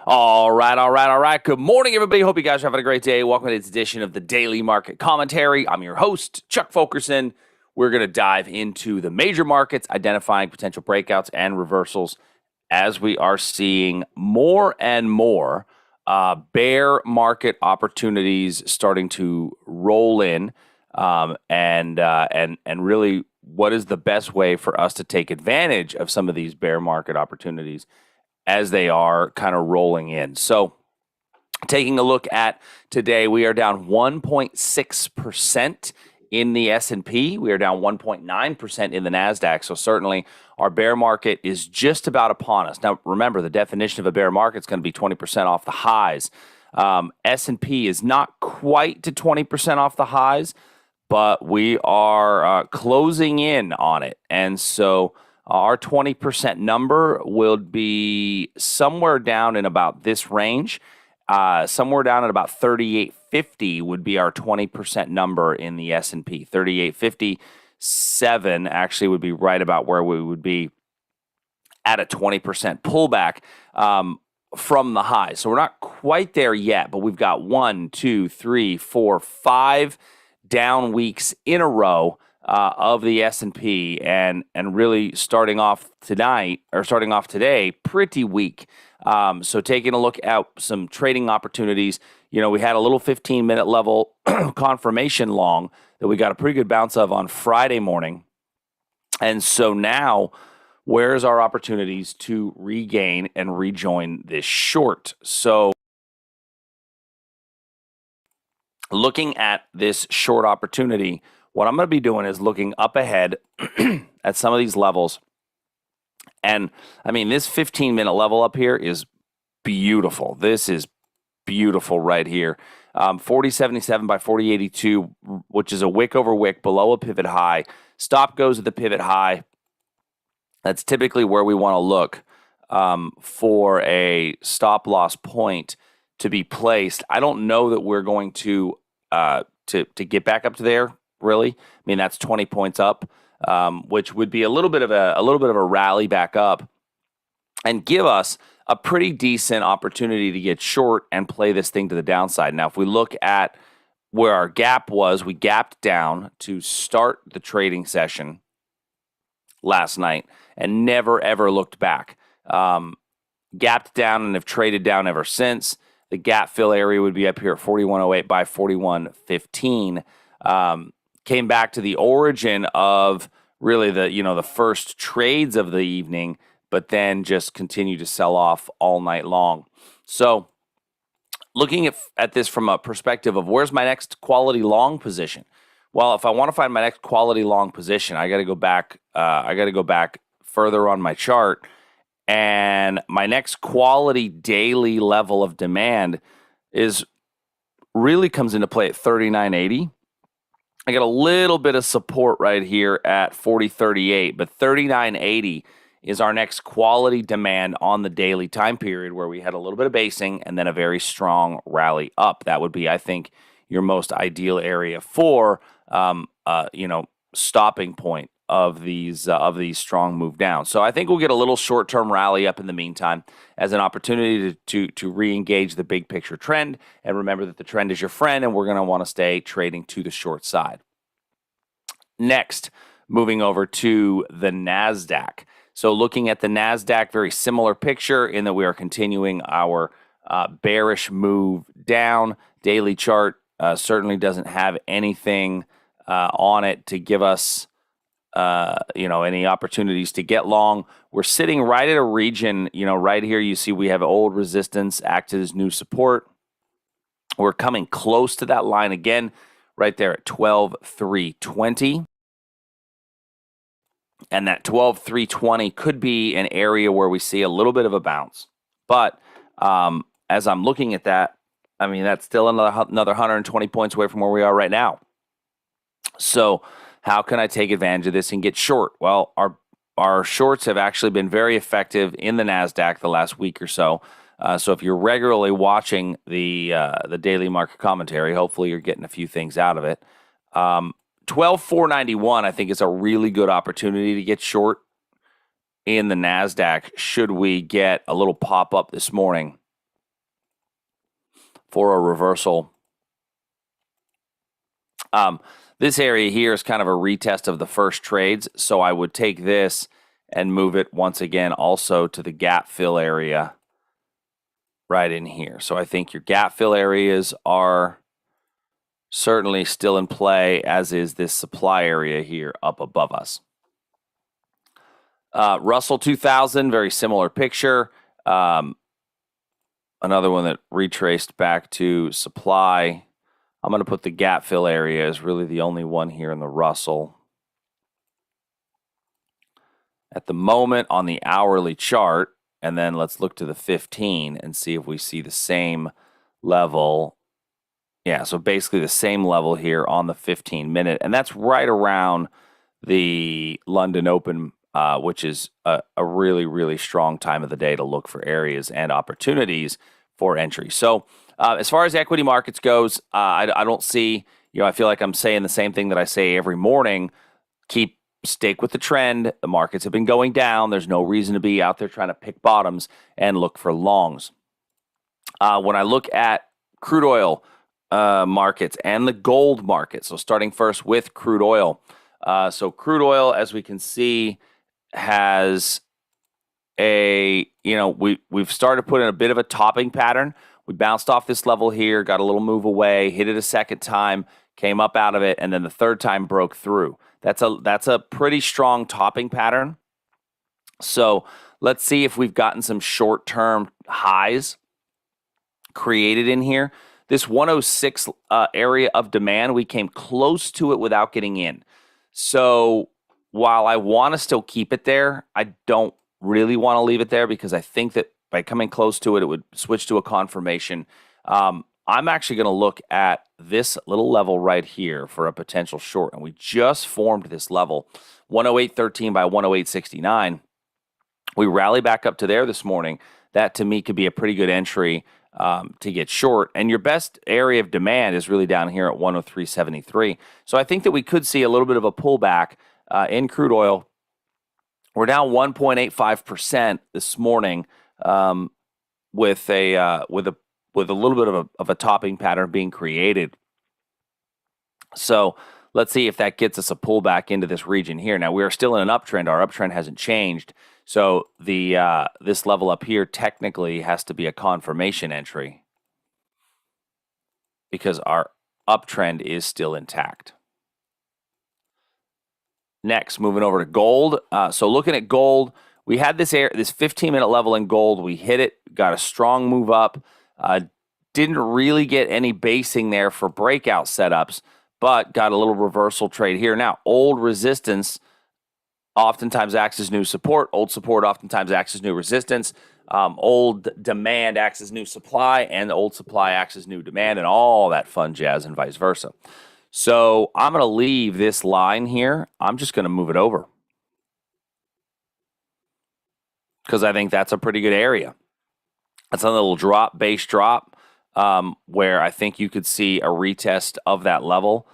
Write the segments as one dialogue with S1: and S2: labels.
S1: All right. Good morning, everybody. Hope you guys are having a great day. Welcome to this edition of the Daily Market Commentary. I'm your host, Chuck Fulkerson. We're going to dive into the major markets, identifying potential breakouts and reversals as we are seeing more and more bear market opportunities starting to roll in, and really, what is the best way for us to take advantage of some of these bear market opportunities as they are kind of rolling in. So taking a look at today, we are down 1.6% in the S&P. We are down 1.9% in the NASDAQ. So certainly our bear market is just about upon us. Now, remember, the definition of a bear market is going to be 20% off the highs. S&P is not quite to 20% off the highs, but we are closing in on it. And so our 20% number will be somewhere down in about this range. Somewhere down at about 3850 would be our 20% number in the S&P. 3857 actually would be right about where we would be at a 20% pullback from the high. So we're not quite there yet, but we've got 1, 2, 3, 4, 5 down weeks in a row of the S&P, and really starting off today pretty weak. So taking a look at some trading opportunities, we had a little 15-minute level confirmation long that we got a pretty good bounce of on Friday morning. And so now, where's our opportunities to regain and rejoin this short? So looking at this short opportunity, what I'm going to be doing is looking up ahead at some of these levels. And I mean, this 15-minute level up here is beautiful. This is beautiful right here. 4077 by 4082, which is a wick over wick below a pivot high. Stop goes at the pivot high. That's typically where we want to look for a stop loss point to be placed. I don't know that we're going to get back up to there. Really, I mean, that's 20 points up, which would be a little bit of a rally back up, and give us a pretty decent opportunity to get short and play this thing to the downside. Now, if we look at where our gap was, we gapped down to start the trading session last night and never ever looked back. Gapped down and have traded down ever since. The gap fill area would be up here at 4108 by 4115. Came back to the origin of really the first trades of the evening, but then just continued to sell off all night long. So looking at this from a perspective of where's my next quality long position? Well, if I want to find my next quality long position, I got to go back. Further on my chart, and my next quality daily level of demand really comes into play at 3980. I got a little bit of support right here at 4038, but 3980 is our next quality demand on the daily time period, where we had a little bit of basing and then a very strong rally up. That would be, I think, your most ideal area for stopping point of these strong move down. So I think we'll get a little short-term rally up in the meantime as an opportunity to re-engage the big picture trend. And remember that the trend is your friend, and we're going to want to stay trading to the short side. Next, moving over to the NASDAQ. So looking at the NASDAQ, very similar picture in that we are continuing our bearish move down. Daily chart certainly doesn't have anything on it to give us any opportunities to get long. We're sitting right at a region, right here you see we have old resistance acted as new support. We're coming close to that line again, right there at 12,320. And that 12,320 could be an area where we see a little bit of a bounce. But as I'm looking at that, I mean, that's still another 120 points away from where we are right now. So how can I take advantage of this and get short? Well, our shorts have actually been very effective in the NASDAQ the last week or so. So if you're regularly watching the daily market commentary, hopefully you're getting a few things out of it. 12,491, I think, is a really good opportunity to get short in the NASDAQ should we get a little pop up this morning for a reversal. This area here is kind of a retest of the first trades, so I would take this and move it once again also to the gap fill area right in here. So I think your gap fill areas are certainly still in play, as is this supply area here up above us. Russell 2000, very similar picture. Another one that retraced back to supply. I'm going to put the gap fill area as really the only one here in the Russell. At the moment on the hourly chart, and then let's look to the 15 and see if we see the same level. Yeah, so basically the same level here on the 15-minute, and that's right around the London Open, which is a really, really strong time of the day to look for areas and opportunities for entry. So as far as equity markets goes, I don't see, I feel like I'm saying the same thing that I say every morning. Stick with the trend. The markets have been going down. There's no reason to be out there trying to pick bottoms and look for longs. When I look at crude oil markets and the gold market, so starting first with crude oil. So crude oil, as we can see, has we've started to put in a bit of a topping pattern. We bounced off this level here, got a little move away, hit it a second time, came up out of it, and then the third time broke through. That's a pretty strong topping pattern. So let's see if we've gotten some short-term highs created in here. This 106 area of demand, we came close to it without getting in. So while I want to still keep it there, I don't really want to leave it there because I think that by coming close to it, it would switch to a confirmation. I'm actually going to look at this little level right here for a potential short. And we just formed this level, 108.13 by 108.69. We rally back up to there this morning. That to me could be a pretty good entry to get short. And your best area of demand is really down here at 103.73. So I think that we could see a little bit of a pullback in crude oil. We're down 1.85% this morning with a little bit of a topping pattern being created. So let's see if that gets us a pullback into this region here. Now, we are still in an uptrend. Our uptrend hasn't changed. So this level up here technically has to be a confirmation entry because our uptrend is still intact. Next, moving over to gold. So looking at gold, we had this 15-minute level in gold. We hit it, got a strong move up. Didn't really get any basing there for breakout setups, but got a little reversal trade here. Now, old resistance oftentimes acts as new support. Old support oftentimes acts as new resistance. Old demand acts as new supply, and old supply acts as new demand, and all that fun jazz and vice versa. So I'm going to leave this line here. I'm just going to move it over because I think that's a pretty good area. That's a little base drop, where I think you could see a retest of that level.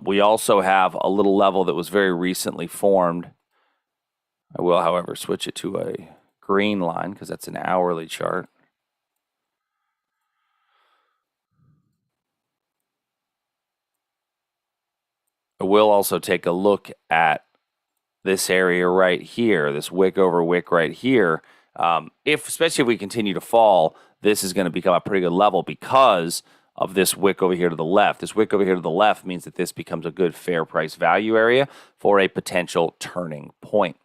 S1: We also have a little level that was very recently formed. I will, however, switch it to a green line because that's an hourly chart. I will also take a look at this area right here, this wick over wick right here. Especially if we continue to fall, this is going to become a pretty good level because of this wick over here to the left. This wick over here to the left means that this becomes a good fair price value area for a potential turning point.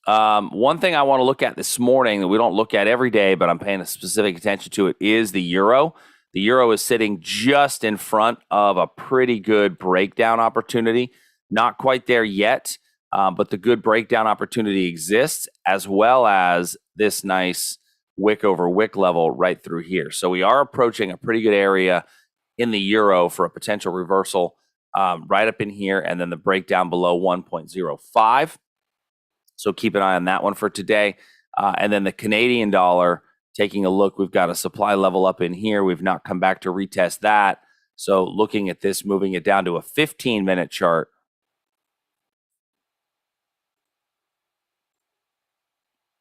S1: One thing I want to look at this morning that we don't look at every day, but I'm paying a specific attention to it, is the euro. The euro is sitting just in front of a pretty good breakdown opportunity. Not quite there yet, but the good breakdown opportunity exists, as well as this nice wick over wick level right through here. So we are approaching a pretty good area in the euro for a potential reversal right up in here, and then the breakdown below 1.05. So keep an eye on that one for today. And then the Canadian dollar, taking a look, we've got a supply level up in here. We've not come back to retest that. So looking at this, moving it down to a 15-minute chart.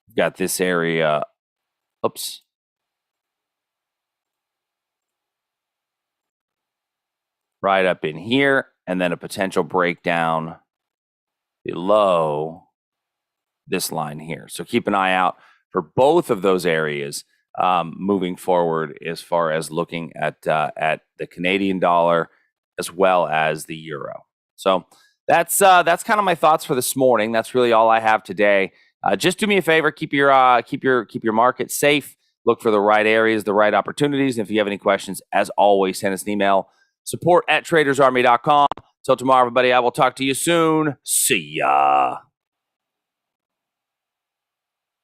S1: We've got this area. Oops. right up in here, and then a potential breakdown below this line here. So keep an eye out for both of those areas moving forward, as far as looking at the Canadian dollar as well as the euro. So that's kind of my thoughts for this morning. That's really all I have today. Just do me a favor, keep your market safe. Look for the right areas, the right opportunities. And if you have any questions, as always, send us an email, support@tradersarmy.com. Till tomorrow, everybody, I will talk to you soon. See ya.